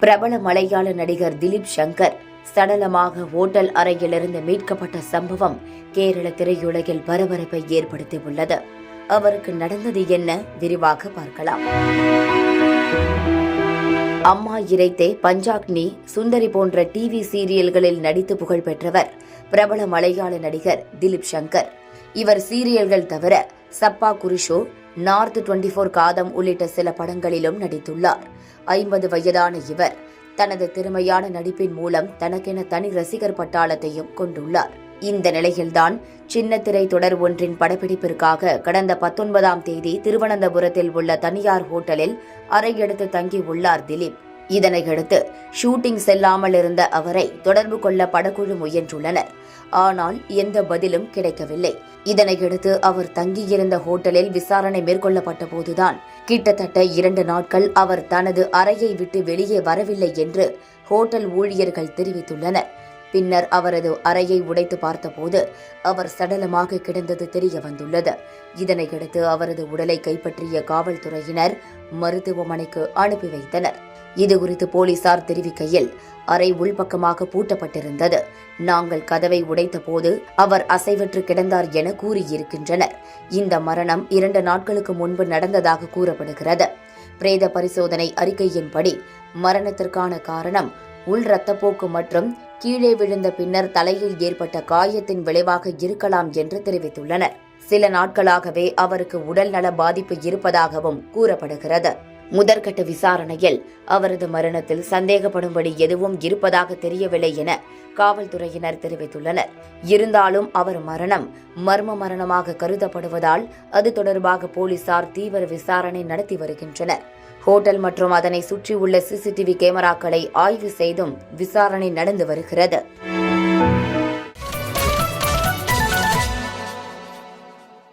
பிரபல மலையாள நடிகர் திலீப் சங்கர் சடலமாக ஓட்டல் அறையிலிருந்து மீட்கப்பட்ட சம்பவம் கேரள திரையுலகில் பரபரப்பை ஏற்படுத்தியுள்ளது. அவருக்கு நடந்தது என்ன, விரிவாக பார்க்கலாம். அம்மா இறைத்தே, பஞ்சாக்னி, சுந்தரி போன்ற டிவி சீரியல்களில் நடித்து புகழ் பெற்றவர் பிரபல மலையாள நடிகர் திலீப் சங்கர். இவர் சீரியல்கள் தவிர சப்பா குருஷோ, நார்த் 24 காதம் உள்ளிட்ட சில படங்களிலும் நடித்துள்ளார். 50 வயதான இவர் தனது திறமையான நடிப்பின் மூலம் தனக்கென தனி ரசிகர் பட்டாளத்தையும் கொண்டுள்ளார். இந்த நிலையில்தான் சின்ன திரை தொடர் ஒன்றின் படப்பிடிப்பிற்காக கடந்த 19ஆம் தேதி திருவனந்தபுரத்தில் உள்ள தனியார் ஹோட்டலில் அறை எடுத்து தங்கியுள்ளார் திலீப். இதனையடுத்து ஷூட்டிங் செல்லாமல் இருந்த அவரை தொடர்பு கொள்ள படக்குழு முயன்றுள்ளனர். ஆனால் எந்த பதிலும் கிடைக்கவில்லை. இதனையடுத்து அவர் தங்கியிருந்த ஹோட்டலில் விசாரணை மேற்கொள்ளப்பட்ட போதுதான் கிட்டத்தட்ட 2 நாட்கள் அவர் தனது அறையை விட்டு வெளியே வரவில்லை என்று ஹோட்டல் ஊழியர்கள் தெரிவித்துள்ளனர். பின்னர் அவரது அறையை உடைத்து பார்த்தபோது அவர் சடலமாக கிடந்தது தெரிய வந்துள்ளது. இதனையடுத்து அவரது உடலை கைப்பற்றிய காவல்துறையினர் மருத்துவமனைக்கு அனுப்பி வைத்தனர். இதுகுறித்து போலீசார் தெரிவிக்கையில், அறை உள்பக்கமாக பூட்டப்பட்டிருந்தது. நாங்கள் கதவை உடைத்த போது அவர் அசைவற்று கிடந்தார் என கூறியிருக்கின்றனர். இந்த மரணம் 2 நாட்களுக்கு முன்பு நடந்ததாக கூறப்படுகிறது. பிரேத பரிசோதனை அறிக்கையின்படி மரணத்திற்கான காரணம் உள் இரத்தப்போக்கு மற்றும் கீழே விழுந்த பின்னர் தலையில் ஏற்பட்ட காயத்தின் விளைவாக இருக்கலாம் என்று தெரிவித்துள்ளனர். சில நாட்களாகவே அவருக்கு உடல் நல பாதிப்பு இருப்பதாகவும் கூறப்படுகிறது. முதற்கட்ட விசாரணையில் அவரது மரணத்தில் சந்தேகப்படும்படி எதுவும் இருப்பதாக தெரியவில்லை என காவல்துறையினர் தெரிவித்துள்ளனர். இருந்தாலும் அவர் மரணம் மர்ம மரணமாக கருதப்படுவதால் அது தொடர்பாக போலீசார் தீவிர விசாரணை நடத்தி வருகின்றனர். ஹோட்டல் மற்றும் அதனை சுற்றியுள்ள சிசிடிவி கேமராக்களை ஆய்வு செய்தும் விசாரணை நடந்து வருகிறது.